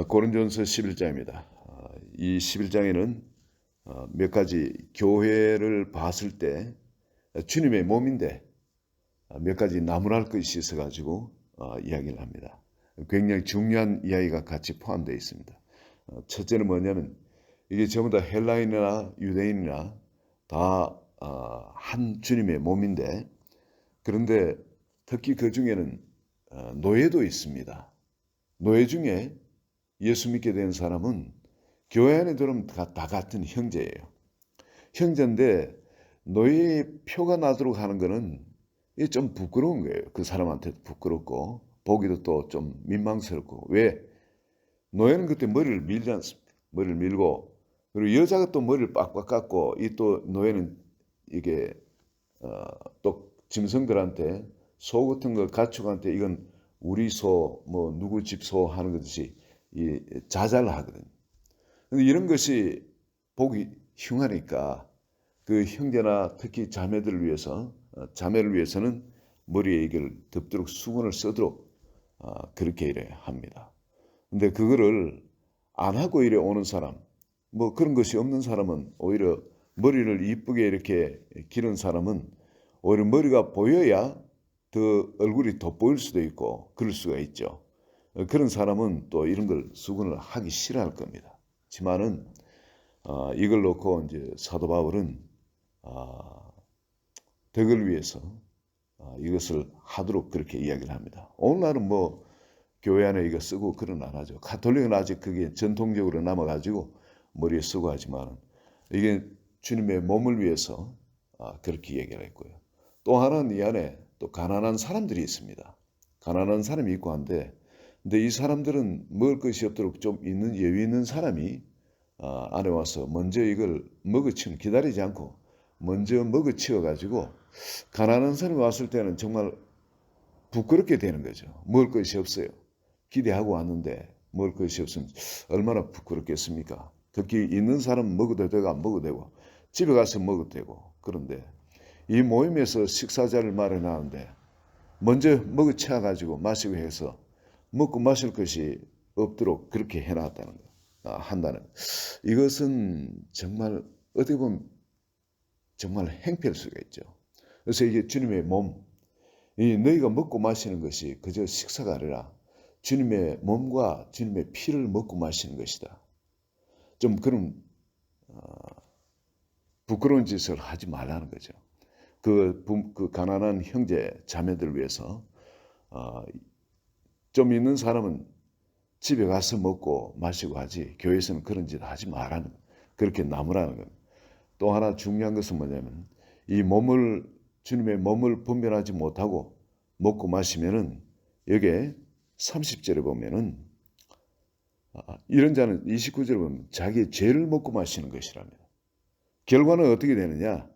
고린도전서 11장입니다. 이 11장에는 몇 가지 교회를 봤을 때 주님의 몸인데 몇 가지 나무랄 것이 있어가지고 이야기를 합니다. 굉장히 중요한 이야기가 같이 포함되어 있습니다. 첫째는 뭐냐면 이게 전부 다 헬라인이나 유대인이나 다 한 주님의 몸인데, 그런데 특히 그 중에는 노예도 있습니다. 노예 중에 예수 믿게 된 사람은 교회 안에 들어오면 다 같은 형제예요. 형제인데 노예의 표가 나도록 하는 거는 이게 좀 부끄러운 거예요. 그 사람한테도 부끄럽고 보기도 또 좀 민망스럽고. 왜? 노예는 그때 머리를 밀지 않습니다. 머리를 밀고, 그리고 여자가 또 머리를 빡빡 깎고, 이 또 노예는 이게 또 짐승들한테, 소 같은 거 가축한테 이건 우리 소, 뭐 누구 집 소 하는 것이 이 자잘을 하거든요. 근데 이런 것이 보기 흉하니까 그 형제나 특히 자매들을 위해서, 자매를 위해서는 머리에 이걸 덮도록 수건을 쓰도록 그렇게 이래 합니다. 근데 그거를 안 하고 이래 오는 사람, 뭐 그런 것이 없는 사람은 오히려 머리를 이쁘게 이렇게 기른 사람은 오히려 머리가 보여야 더 얼굴이 돋보일 수도 있고 그럴 수가 있죠. 그런 사람은 또 이런 걸 수건을 하기 싫어할 겁니다. 하지만은 이걸 놓고 이제 사도 바울은 덕을 위해서 이것을 하도록 그렇게 이야기를 합니다. 오늘날은 뭐 교회 안에 이거 쓰고 그런 안 하죠. 가톨릭은 아직 그게 전통적으로 남아가지고 머리에 쓰고 하지만 이게 주님의 몸을 위해서 그렇게 얘기를 했고요. 또 하나는 이 안에 또 가난한 사람들이 있습니다. 가난한 사람이 있고 한데, 근데 이 사람들은 먹을 것이 없도록 좀 있는 여유 있는 사람이 안에 와서 먼저 이걸 먹어치우면, 기다리지 않고 먼저 먹어치워 가지고 가난한 사람이 왔을 때는 정말 부끄럽게 되는 거죠. 먹을 것이 없어요. 기대하고 왔는데 먹을 것이 없으면 얼마나 부끄럽겠습니까? 특히 있는 사람은 먹어도 되고 안 먹어도 되고 집에 가서 먹어도 되고. 그런데 이 모임에서 식사자를 마련하는데 먼저 먹어치워 가지고 마시고 해서 먹고 마실 것이 없도록 그렇게 해놨다는 거, 한다는 거. 이것은 정말 어떻게 보면 정말 행패일 수가 있죠. 그래서 이게 주님의 몸, 이 너희가 먹고 마시는 것이 그저 식사가 아니라 주님의 몸과 주님의 피를 먹고 마시는 것이다. 좀 그런 부끄러운 짓을 하지 말라는 거죠. 그 가난한 형제 자매들을 위해서 좀 있는 사람은 집에 가서 먹고 마시고 하지, 교회에서는 그런 짓 하지 말라는, 그렇게 남으라는 겁니다. 또 하나 중요한 것은 뭐냐면 이 몸을, 주님의 몸을 분별하지 못하고 먹고 마시면은 여기에 30절에 보면은 이런 자는 29절에 보면 자기의 죄를 먹고 마시는 것이랍니다. 결과는 어떻게 되느냐?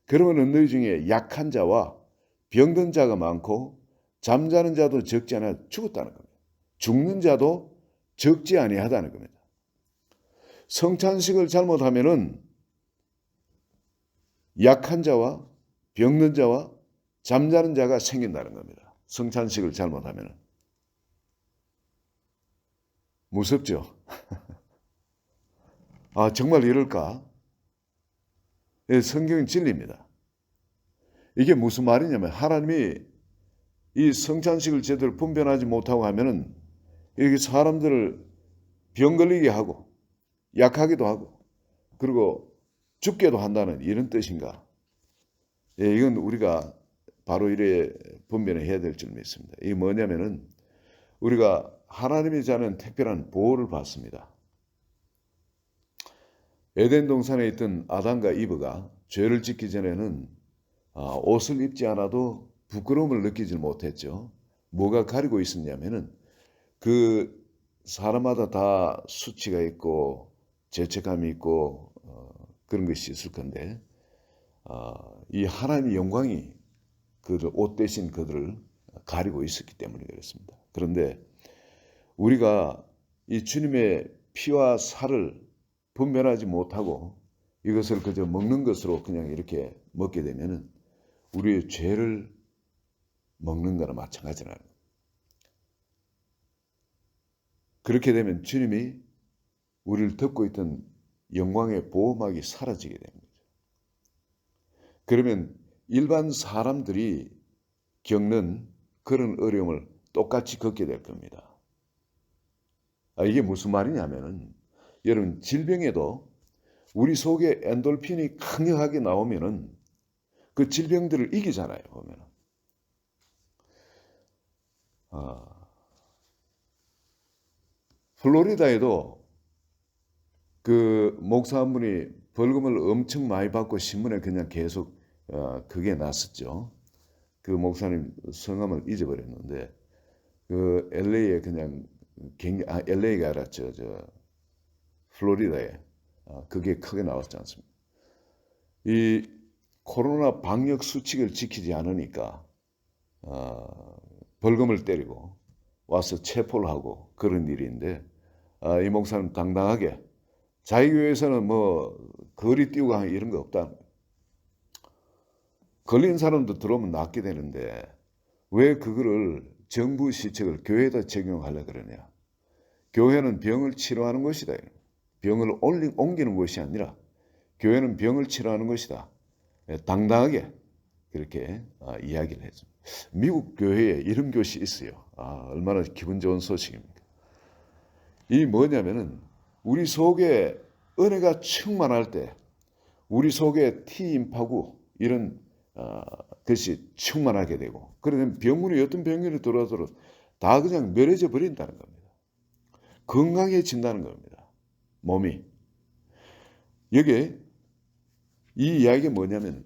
그러면 너희 중에 약한 자와 병든 자가 많고 잠자는 자도 적지 않아 죽었다는 겁니다. 죽는 자도 적지 아니하다는 겁니다. 성찬식을 잘못하면은 약한 자와 병든 자와 잠자는 자가 생긴다는 겁니다. 성찬식을 잘못하면은. 무섭죠? 정말 이럴까? 성경은 진리입니다. 이게 무슨 말이냐면 하나님이 이 성찬식을 제대로 분별하지 못하고 하면은 이렇게 사람들을 병 걸리게 하고 약하기도 하고 그리고 죽게도 한다는 이런 뜻인가? 이건 우리가 바로 이래 분별을 해야 될 줄 믿습니다. 이게 뭐냐면은 우리가 하나님이 자는 특별한 보호를 받습니다. 에덴 동산에 있던 아담과 이브가 죄를 짓기 전에는 옷을 입지 않아도 부끄러움을 느끼지 못했죠. 뭐가 가리고 있었냐면은 그 사람마다 다 수치가 있고 죄책감이 있고 그런 것이 있을 건데 이 하나님의 영광이 그들 옷 대신 그들을 가리고 있었기 때문에 그렇습니다. 그런데 우리가 이 주님의 피와 살을 분별하지 못하고 이것을 그저 먹는 것으로 그냥 이렇게 먹게 되면은 우리의 죄를 먹는 거나 마찬가지라는 거예요. 그렇게 되면 주님이 우리를 덮고 있던 영광의 보호막이 사라지게 됩니다. 그러면 일반 사람들이 겪는 그런 어려움을 똑같이 겪게 될 겁니다. 이게 무슨 말이냐면은 여러분 질병에도 우리 속에 엔돌핀이 강력하게 나오면은 그 질병들을 이기잖아요. 보면은 플로리다에도 그 목사 한 분이 벌금을 엄청 많이 받고 신문에 그냥 계속 그게 났었죠. 그 목사님 성함을 잊어버렸는데 그 LA에 그냥 LA가 아니라 저 플로리다에 그게 크게 나왔지 않습니까? 이 코로나 방역 수칙을 지키지 않으니까 벌금을 때리고 와서 체포를 하고 그런 일인데 이 목사는 당당하게 자기 교회에서는 뭐 거리 띄우고 하는 이런 거 없다. 걸린 사람도 들어오면 낫게 되는데 왜 그거를 정부 시책을 교회에다 적용하려고 그러냐. 교회는 병을 치료하는 것이다. 병을 옮기는 것이 아니라 교회는 병을 치료하는 것이다. 당당하게 그렇게 이야기를 했죠. 미국 교회에 이런 교시 있어요. 얼마나 기분 좋은 소식입니까? 이 뭐냐면은 우리 속에 은혜가 충만할 때 우리 속에 T임파구 이런 것이 충만하게 되고 그러면 병문이 어떤 병균이 들어와도 다 그냥 멸해져 버린다는 겁니다. 건강해진다는 겁니다. 몸이. 여기에 이 이야기가 뭐냐면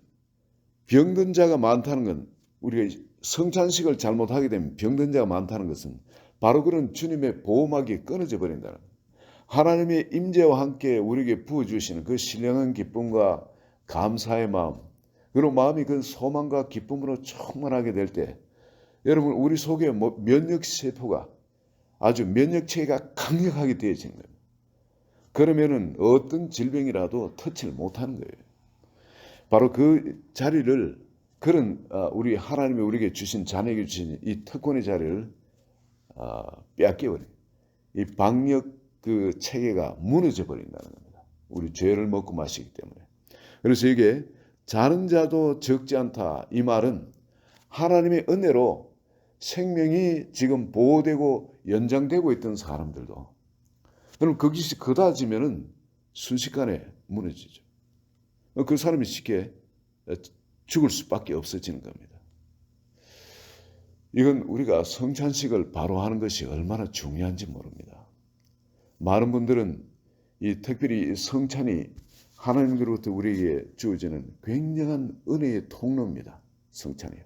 병든 자가 많다는 건 우리가 성찬식을 잘못하게 되면 병든 자가 많다는 것은 바로 그런 주님의 보호막이 끊어져 버린다는 거예요. 하나님의 임재와 함께 우리에게 부어주시는 그 신령한 기쁨과 감사의 마음 그리고 마음이 그 소망과 기쁨으로 충만하게 될 때 여러분 우리 속에 면역세포가 아주 면역체계가 강력하게 되어지는 거예요. 그러면은 어떤 질병이라도 터치를 못하는 거예요. 바로 그 자리를 그런 우리 하나님이 우리에게 주신 자녀에게 주신 이 특권의 자리를 빼앗겨버려요. 이 방역 그 체계가 무너져 버린다는 겁니다. 우리 죄를 먹고 마시기 때문에. 그래서 이게 자는 자도 적지 않다. 이 말은 하나님의 은혜로 생명이 지금 보호되고 연장되고 있던 사람들도 그럼 거기서 그다지면은 순식간에 무너지죠. 그 사람이 쉽게 죽을 수밖에 없어지는 겁니다. 이건 우리가 성찬식을 바로 하는 것이 얼마나 중요한지 모릅니다. 많은 분들은 이 특별히 성찬이 하나님으로부터 우리에게 주어지는 굉장한 은혜의 통로입니다. 성찬이요.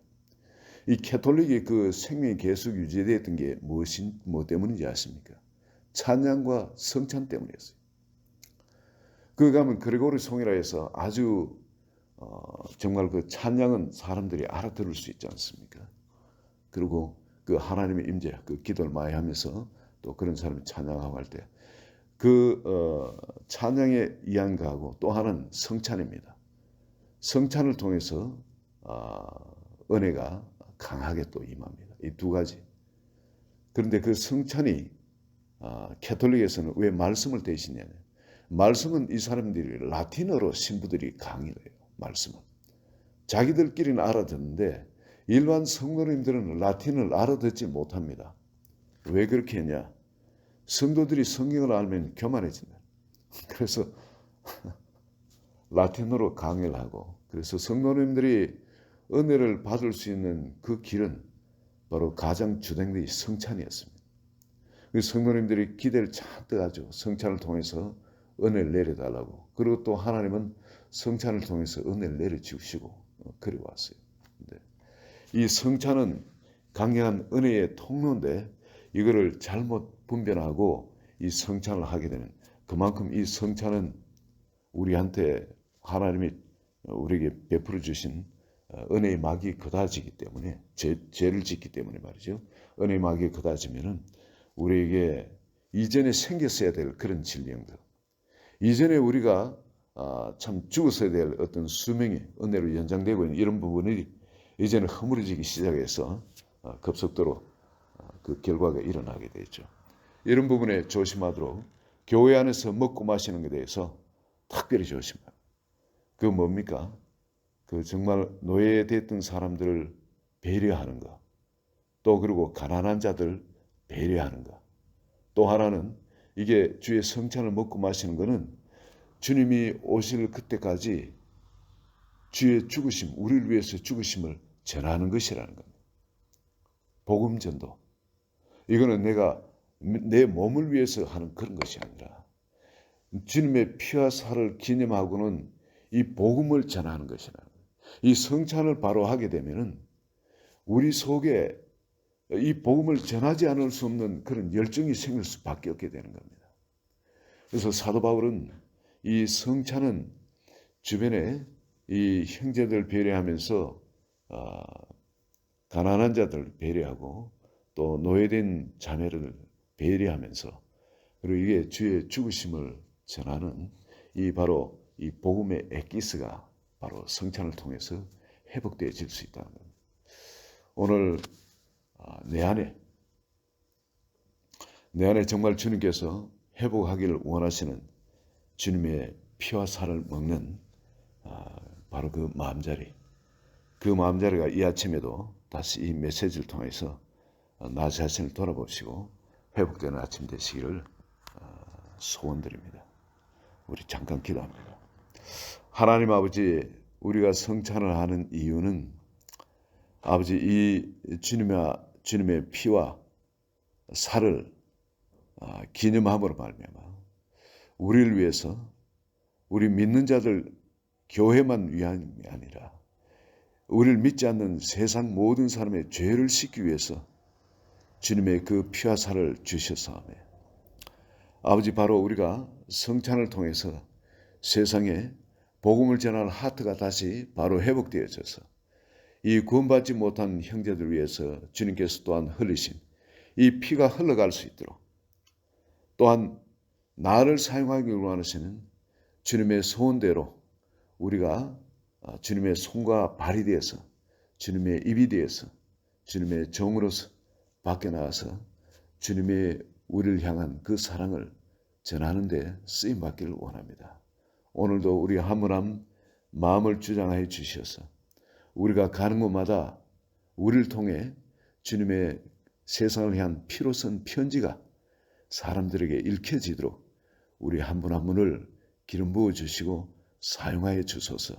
이 캐톨릭이 그 생명이 계속 유지되었던 게 뭐 때문인지 아십니까? 찬양과 성찬 때문이었어요. 그 가면 그레고리 성이라 해서 아주 정말 그 찬양은 사람들이 알아들을 수 있지 않습니까? 그리고 그 하나님의 임재, 그 기도를 많이 하면서 또 그런 사람이 찬양하고 할 때 그 찬양에 이양가하고 또 하나는 성찬입니다. 성찬을 통해서 은혜가 강하게 또 임합니다. 이 두 가지. 그런데 그 성찬이 캐톨릭에서는 왜 말씀을 대신냐면 말씀은 이 사람들이 라틴어로 신부들이 강의를 해요. 말씀은. 자기들끼리는 알아듣는데 일반 성도님들은 라틴을 알아듣지 못합니다. 왜 그렇게 했냐? 성도들이 성경을 알면 교만해진다. 그래서 라틴어로 강의를 하고 그래서 성도님들이 은혜를 받을 수 있는 그 길은 바로 가장 주된 성찬이었습니다. 성도님들이 기대를 잔뜩 하죠. 성찬을 통해서 은혜를 내려달라고. 그리고 또 하나님은 성찬을 통해서 은혜를 내려주시고 그래왔어요. 이 성찬은 강력한 은혜의 통로인데 이거를 잘못 분별하고 이 성찬을 하게 되면 그만큼 이 성찬은 우리한테 하나님이 우리에게 베풀어 주신 은혜의 막이 그다지기 때문에 죄를 짓기 때문에 말이죠. 은혜의 막이 그다지면은 우리에게 이전에 생겼어야 될 그런 질병들 이전에 우리가 참 죽었어야 될 어떤 수명이 은혜로 연장되고 있는 이런 부분이 이제는 허물어지기 시작해서 급속도로 그 결과가 일어나게 되죠. 이런 부분에 조심하도록 교회 안에서 먹고 마시는 것에 대해서 특별히 조심해요. 그 뭡니까? 그 정말 노예됐던 사람들을 배려하는 것. 또 그리고 가난한 자들 배려하는 것. 또 하나는 이게 주의 성찬을 먹고 마시는 것은 주님이 오실 그때까지 주의 죽으심, 우리를 위해서 죽으심을 전하는 것이라는 겁니다. 복음 전도. 이거는 내가 내 몸을 위해서 하는 그런 것이 아니라 주님의 피와 살을 기념하고는 이 복음을 전하는 것이라는 거예요. 이 성찬을 바로 하게 되면은 우리 속에 이 복음을 전하지 않을 수 없는 그런 열정이 생길 수밖에 없게 되는 겁니다. 그래서 사도 바울은 이 성찬은 주변에 이 형제들 배려하면서 가난한 자들 배려하고 또 노예된 자매를 배려하면서 그리고 이게 주의 죽으심을 전하는 이 바로 이 복음의 엑기스가 바로 성찬을 통해서 회복되어질 수 있다는 겁니다. 오늘 내 안에 정말 주님께서 회복하기를 원하시는 주님의 피와 살을 먹는 바로 그 마음자리가 이 아침에도 다시 이 메시지를 통해서 나 자신을 돌아보시고 회복되는 아침 되시기를 소원드립니다. 우리 잠깐 기도합니다. 하나님 아버지, 우리가 성찬을 하는 이유는 아버지 이 주님의 피와 살을 기념함으로 말미암아 우리를 위해서 우리 믿는 자들 교회만 위함이 아니라 우리를 믿지 않는 세상 모든 사람의 죄를 씻기 위해서 주님의 그 피와 살을 주셨사오며 아버지 바로 우리가 성찬을 통해서 세상에 복음을 전하는 하트가 다시 바로 회복되어져서 이 구원받지 못한 형제들 위해서 주님께서 또한 흘리신 이 피가 흘러갈 수 있도록 또한 나를 사용하기 원하시는 주님의 소원대로 우리가 주님의 손과 발이 되어서 주님의 입이 되어서 주님의 종으로서 밖에 나가서 주님의 우리를 향한 그 사랑을 전하는 데 쓰임받기를 원합니다. 오늘도 우리 한 분 한 마음을 주장하여 주셔서 우리가 가는 곳마다 우리를 통해 주님의 세상을 향한 피로 쓴 편지가 사람들에게 읽혀지도록 우리 한 분 한 분을 기름 부어 주시고 사용하여 주소서.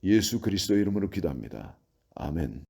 예수 그리스도 이름으로 기도합니다. 아멘.